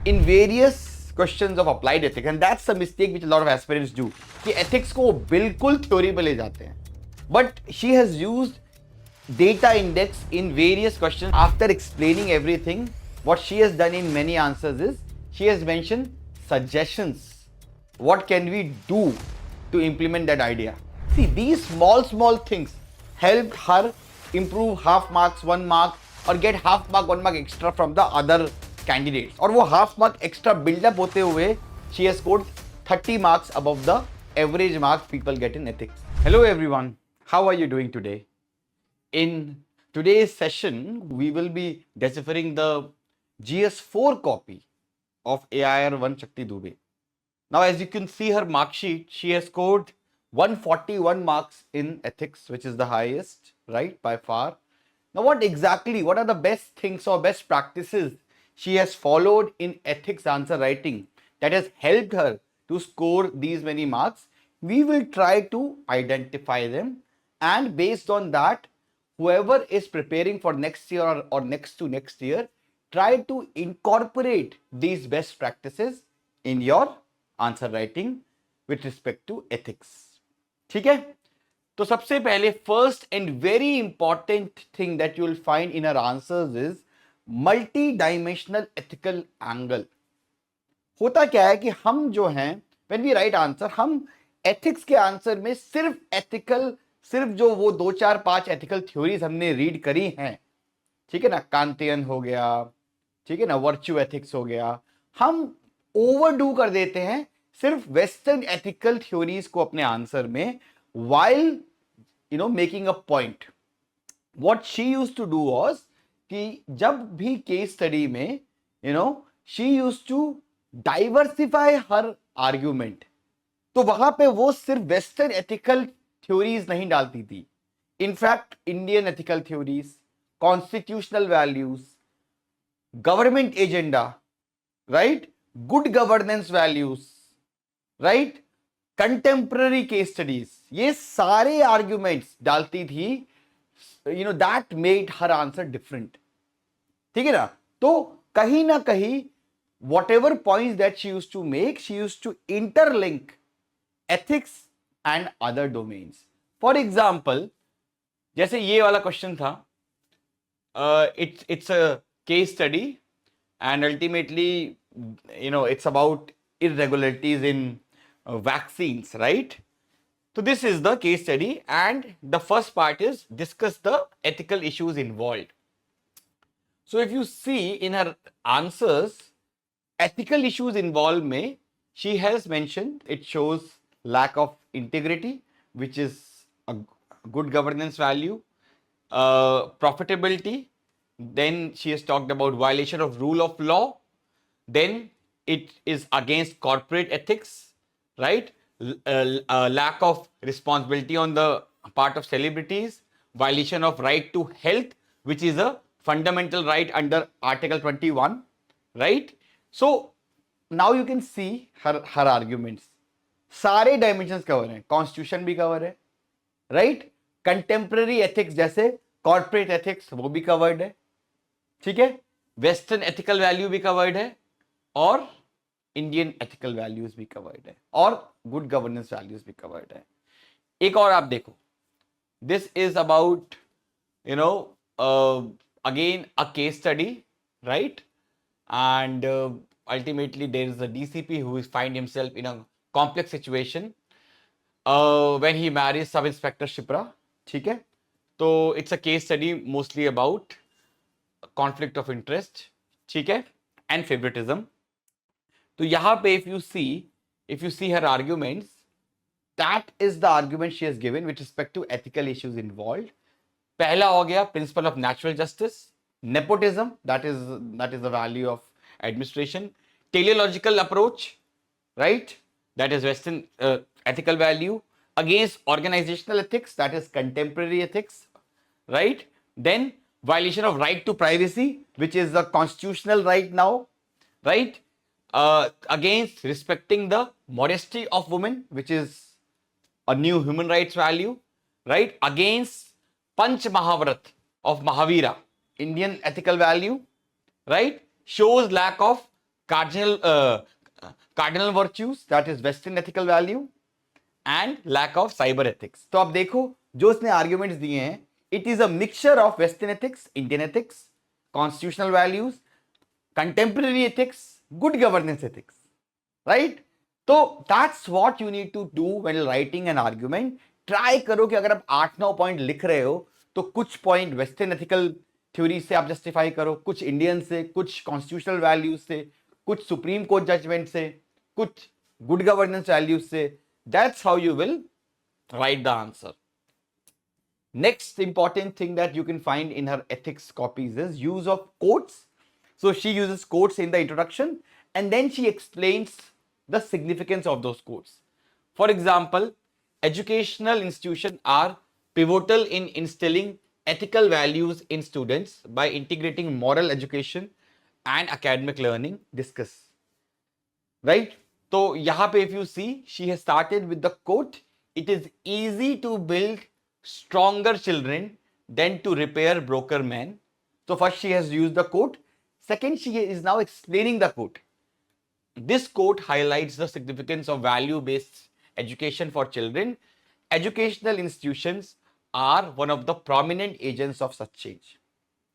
in various questions of applied ethics, and that's the mistake which a lot of aspirants do, कि ethics को बिल्कुल theory पे ले जाते हैं. But she has used data index in various questions. After explaining everything, what she has done in many answers is she has mentioned suggestions. What can we do to implement that idea? See, these small things helped her improve half marks, 1 mark, or get half mark, 1 mark extra from the other candidates. और वो half mark extra build up होते हुए she has scored 30 marks above the average marks people get in ethics. Hello everyone, how are you doing today? In today's session, we will be deciphering the GS4 copy of AIR 1 Shakti Dubey. Now, as you can see her mark sheet, she has scored 141 marks in ethics, which is the highest, right, by far. Now, what are the best things or best practices she has followed in ethics answer writing that has helped her to score these many marks? We will try to identify them, and based on that, whoever is preparing for next year or next to next year, try to incorporate these best practices in your answer writing with respect to ethics. ठीक है, तो सबसे पहले first and very important thing that you will find in our answers is multi dimensional ethical angle. होता क्या है कि हम जो हैं व्हेन वी राइट आंसर, हम एथिक्स के आंसर में सिर्फ जो वो 2 4 5 एथिकल थ्योरीज हमने रीड करी हैं, ठीक है ना, कांतियन हो गया, ठीक है ना, वर्च्यू एथिक्स हो गया, हम ओवरडू कर देते हैं सिर्फ वेस्टर्न एथिकल थ्योरीज को अपने आंसर में, while making a point. What she used to do was कि जब भी केस स्टडी में she used to diversify her argument, तो वहां पे वो सिर्फ वेस्टर्न एथिकल थ्योरीज नहीं डालती थी. In fact Indian ethical theories, constitutional values, government agenda, right, good governance values, right, contemporary case studies, ये सारे आर्ग्यूमेंट्स डालती थी. That made her answer different. ठीक है ना, तो कहीं ना कहीं whatever point that she used to make, she used to interlink ethics and other domains. For example, जैसे ये वाला क्वेश्चन था, it's a case study and ultimately it's about irregularities in vaccines, right? So this is the case study and the first part is discuss the ethical issues involved. So if you see in her answers, ethical issues involved में she has mentioned, it shows lack of integrity, which is a good governance value, profitability, then she has talked about violation of rule of law, then it is against corporate ethics, right, lack of responsibility on the part of celebrities, violation of right to health, which is a fundamental right under article 21, right? So now you can see her arguments. सारे dimensions cover हैं, constitution भी cover है, right, contemporary ethics जैसे corporate ethics वो भी covered है, ठीक है, वेस्टर्न एथिकल वैल्यू भी कवर्ड है, और इंडियन एथिकल वैल्यूज भी कवर्ड है, और गुड गवर्नेंस वैल्यूज भी कवर्ड है. एक और आप देखो, this is about again a case study, right, and ultimately there is a DCP who is find himself in a complex situation when he marries Sub Inspector Shipra. ठीक है, तो it's a case study mostly about conflict of interest, ठीक है, and favoritism. तो यहाँ पे if you see her arguments, that is the argument she has given with respect to ethical issues involved. पहला हो गया principle of natural justice, nepotism, that is the value of administration, teleological approach, right, that is Western ethical value, against organizational ethics, that is contemporary ethics, right, then violation of right to privacy, which is a constitutional right now, right, against respecting the modesty of women, which is a new human rights value, right, against Panch Mahavrat of Mahavira, Indian ethical value, right, shows lack of cardinal virtues that is western ethical value and lack of cyber ethics. तो आप देखो जो उसने arguments दिए हैं, it is a mixture of western ethics, Indian ethics, constitutional values, contemporary ethics, good governance ethics, right? तो that's what you need to do when writing an argument. Try करो कि अगर आप 8-9 पॉइंट लिख रहे हो तो कुछ पॉइंट वेस्टर्न एथिकल थ्योरी से आप जस्टिफाई करो, कुछ इंडियन से, कुछ कॉन्स्टिट्यूशनल वैल्यूज से, कुछ सुप्रीम कोर्ट जजमेंट से, कुछ गुड गवर्नेंस वैल्यूज से. That's how you will write the answer. Next important thing that you can find in her ethics copies is use of quotes. So she uses quotes in the introduction and then she explains the significance of those quotes. For example, educational institutions are pivotal in instilling ethical values in students by integrating moral education and academic learning. Discuss. Right? So yahan pe if you see, she has started with the quote, it is easy to build stronger children than to repair broken men. So first she has used the quote. Second, she is now explaining the quote. This quote highlights the significance of value-based education for children. Educational institutions are one of the prominent agents of such change.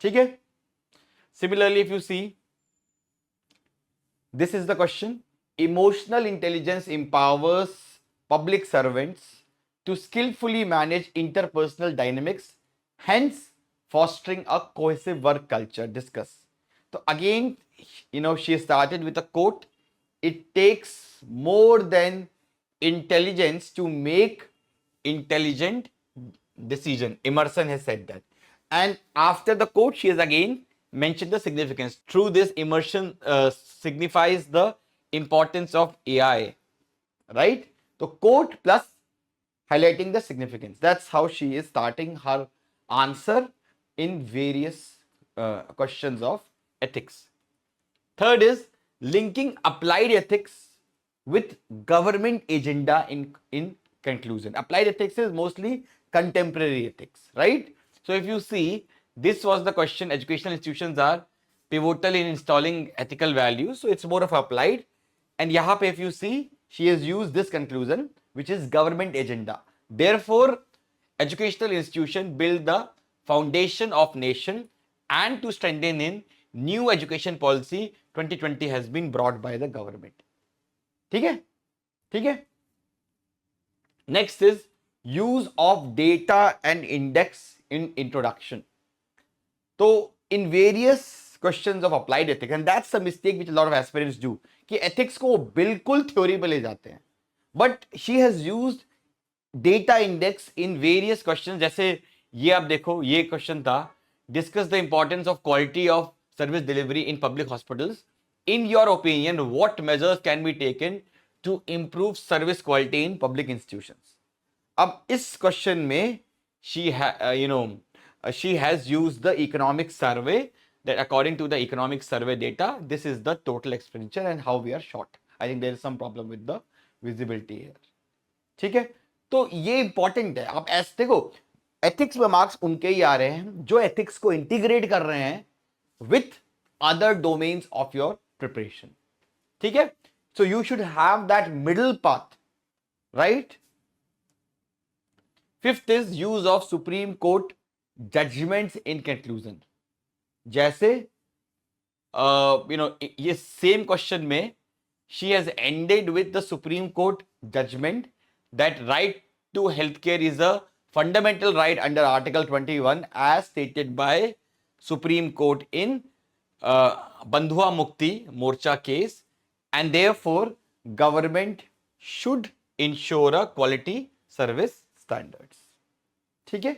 ठीक है? Similarly, if you see, this is the question. Emotional intelligence empowers public servants to skillfully manage interpersonal dynamics, hence fostering a cohesive work culture. Discuss. So again, she started with a quote. It takes more than intelligence to make intelligent decision. Emerson has said that. And after the quote, she has again mentioned the significance. Through this, immersion signifies the importance of AI, right? So quote plus highlighting the significance. That's how she is starting her answer in various questions of ethics. Third is linking applied ethics with government agenda in conclusion. Applied ethics is mostly contemporary ethics, right? So if you see, this was the question, educational institutions are pivotal in installing ethical values. So it's more of applied. And yahan pe if you see, she has used this conclusion, which is government agenda. Therefore, educational institutions build the foundation of nation, and to strengthen in new education policy 2020 has been brought by the government. ठीक है? ठीक है? Next is use of data and index in introduction. So in various questions of applied ethics, and that's a mistake which a lot of aspirants do, कि ethics को बिल्कुल theory पे ले जाते हैं. But she has used data index in various questions. जैसे ये आप देखो, ये क्वेश्चन था, discuss the importance of quality of service delivery in public hospitals. In your opinion, what measures can be taken to improve service quality in public institutions? अब इस question में she has used the economic survey, that according to the economic survey data, this is the total expenditure and how we are short. I think there is some problem with the visibility here. ठीक है? तो ये important है. आप ऐसे देखो, ethics में marks उनके ही आ रहे हैं जो एथिक्स को इंटीग्रेट कर रहे हैं with other domains of your preparation. ठीक है? So you should have that middle path, right? Fifth is use of supreme court judgements in conclusion. जैसे ये सेम क्वेश्चन में she has ended with the Supreme Court judgment that right to healthcare is a fundamental right under Article 21 as stated by Supreme Court in Bandhua Mukti Morcha case, and therefore government should ensure a quality service standards. ठीक है?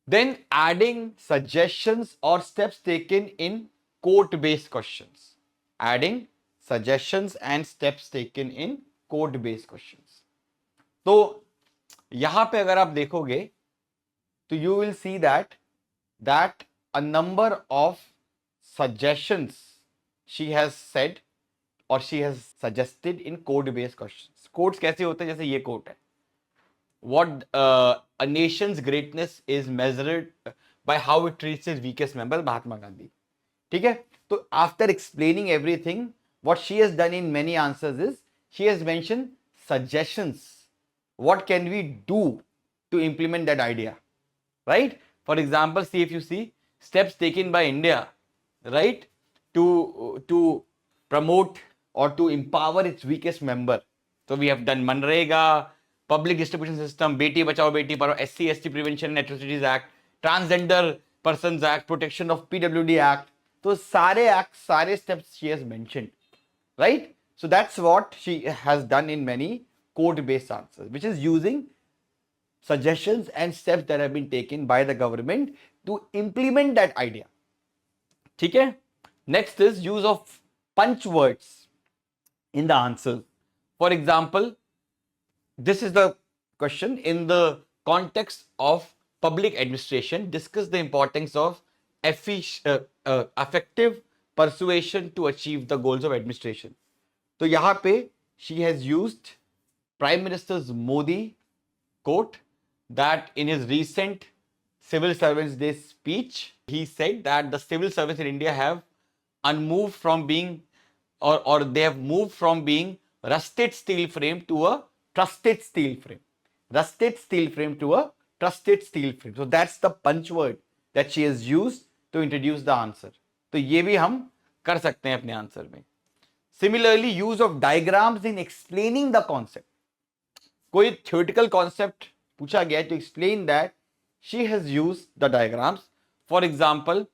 Then adding suggestions or steps taken in court-based questions. Adding suggestions and steps taken in court-based questions. तो यहां पे अगर आप देखोगे तो you will see that a number of suggestions she has said or she has suggested in court-based questions. Courts कैसे होते हैं? जैसे ये कोर्ट है, what a nation's greatness is measured by how it treats its weakest member, Mahatma Gandhi. ठीक है? So after explaining everything, what she has done in many answers is she has mentioned suggestions. What can we do to implement that idea, right? For example, see, if you see steps taken by India, right, to promote or to empower its weakest member. So we have done Manrega, public distribution system, Beti Bachao Beti Padhao, SC/ST Prevention and Atrocities Act, Transgender Persons Act, Protection of PWD Act. So sare acts, sare steps she has mentioned, right? So that's what she has done in many code-based answers, which is using suggestions and steps that have been taken by the government to implement that idea. ठीक है? Next is use of punch words in the answer. For example, this is the question: in the context of public administration, discuss the importance of effective persuasion to achieve the goals of administration. तो यहाँ पे she has used Prime Minister Modi quote that in his recent Civil Servants Day speech, he said that the civil servants in India have unmoved from being, or they have moved from being rusted steel frame to a trusted steel frame. Rusted steel frame to a trusted steel frame. So that's the punch word that she has used to introduce the answer. तो ये भी हम कर सकते हैं अपने answer में. Similarly, use of diagrams in explaining the concept. कोई theoretical concept पूछा गया है, to explain that she has used the diagrams. For example,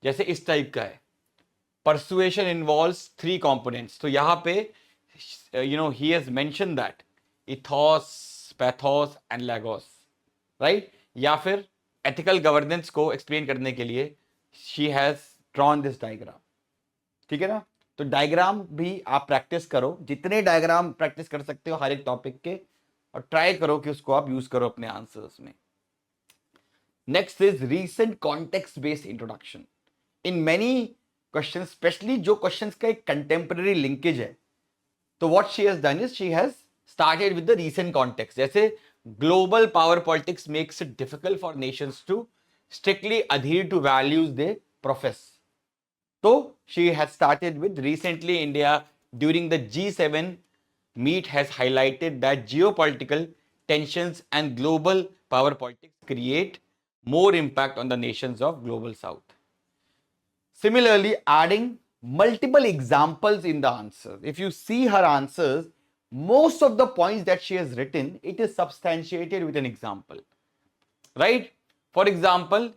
जैसे इस टाइप का है, persuasion involves 3 components. तो यहाँ पे he has mentioned that ethos, pathos and logos, right? या फिर ethical governance को explain करने के लिए she has drawn this diagram. ठीक है ना? तो डायग्राम भी आप प्रैक्टिस करो, जितने डायग्राम प्रैक्टिस कर सकते हो हर एक टॉपिक के, और ट्राई करो कि उसको आप यूज करो अपने आंसर्स में. Next is recent context based introduction. In many question, specially जो क्वेश्चंस का एक कंटेम्पररी लिंकेज है, तो what she has done is she has started with the recent context. जैसे global power politics makes it difficult for nations to strictly adhere to values they profess. So she has started with recently India during the G7 meet has highlighted that geopolitical tensions and global power politics create more impact on the nations of global south. Similarly, adding multiple examples in the answers. If you see her answers, most of the points that she has written, it is substantiated with an example, right? For example,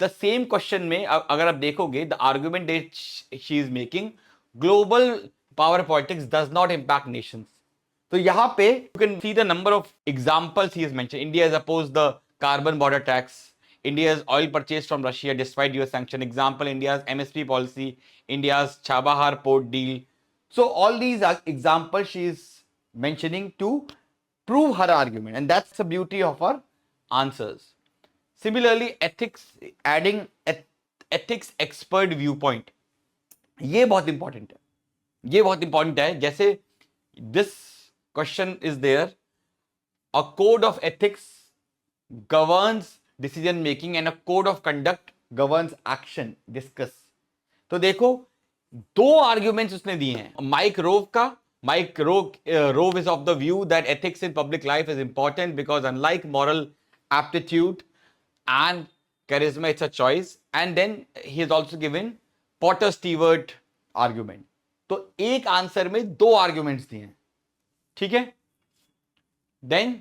the same question में अगर आप देखोगे, the argument that she is making, global power politics does not impact nations. तो यहाँ पे you can see the number of examples he has mentioned. India has opposed the carbon border tax. India's oil purchase from Russia despite US sanction. Example: India's MSP policy, India's Chabahar port deal. So all these are examples she is mentioning to prove her argument, and that's the beauty of her answers. Similarly, ethics, adding ethics expert viewpoint, ये बहुत important है, ये बहुत important है. जैसे this question is there, a code of ethics governs decision making and a code of conduct governs action. Discuss. तो देखो 2 arguments उसने दिए हैं. Mike Rowe is of the view that ethics in public life is important because unlike moral aptitude and charisma, it's a choice. And then he has also given Potter Stewart argument. तो एक answer में 2 arguments दिए हैं. ठीक है? Then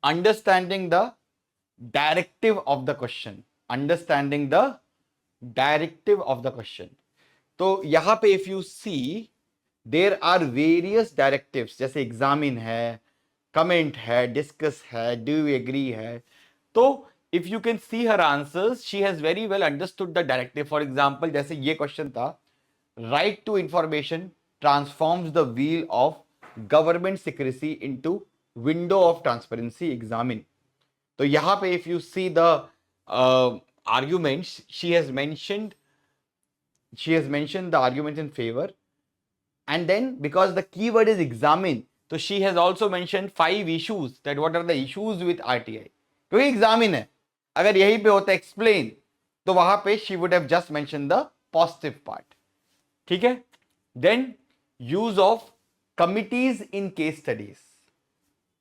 understanding the directive of the question. Understanding the directive of the question. तो यहां पे if you see there are various directives, जैसे examine है, comment है, discuss है, do you agree है. तो if you can see her answers, she has very well understood the directive. For example, जैसे ये question था, right to information transforms the wheel of government secrecy into window of transparency. Examine. तो यहाँ पे if you see the arguments, she has mentioned the arguments in favor, and then because the keyword is examine, so she has also mentioned 5 issues, that what are the issues with RTI. क्योंकि examine है, अगर यहीं पे होता explain, तो वहां पे she would have just mention the positive part. ठीक है. Then use of committees in case studies.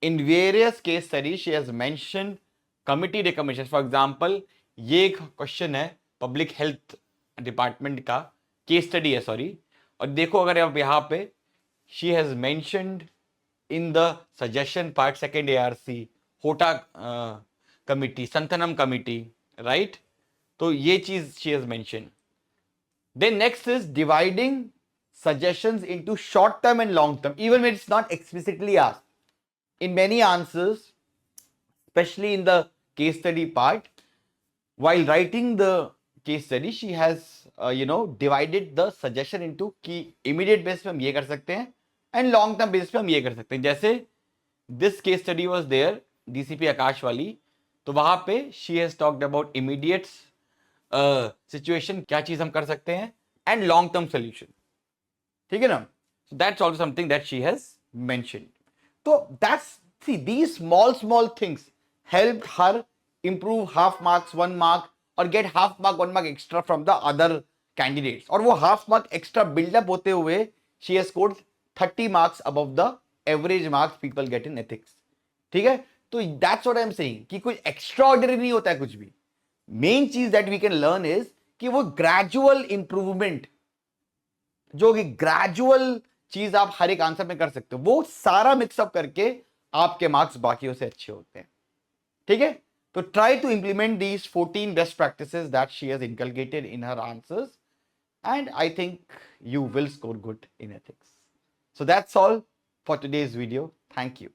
In various case studies she has mentioned committee recommendations. For example, ये एक क्वेश्चन है पब्लिक हेल्थ डिपार्टमेंट का, case study है sorry, और देखो अगर आप यहाँ पे she has mentioned in the suggestion part second ARC Hota committee, Santhanam committee, right. तो ये चीज she has mentioned. Then next is dividing suggestions into short term and long term, even when it's not explicitly asked. In many answers, especially in the case study part, while writing the case study, she has divided the suggestion into कि immediate basis पे हम ये कर सकते हैं and long term basis पे हम ये कर सकते हैं. जैसे this case study was there, DCP आकाश वाली, तो वहां पे she has talked about immediate situation, क्या चीज हम कर सकते हैं, and long term solution. ठीक है ना. So that's also something that she has mentioned. So that's, see, these small things helped her improve half marks, 1 mark, or get half mark, 1 mark extra from the other candidates. और वो half mark extra build up होते हुए she has scored 30 marks above the average marks people get in ethics. ठीक है. तो that's what I'm saying कि कुछ extraordinary नहीं होता है कुछ भी. Main चीज that we can learn is कि वो gradual improvement, जो कि ग्रेजुअल चीज आप हर एक आंसर में कर सकते हो, वो सारा मिक्सअप करके आपके मार्क्स बाकियों से अच्छे होते हैं. ठीक है. तो try to implement these 14 best practices that she has inculcated in her answers and I think you will score good in ethics. So that's all for today's video. Thank you.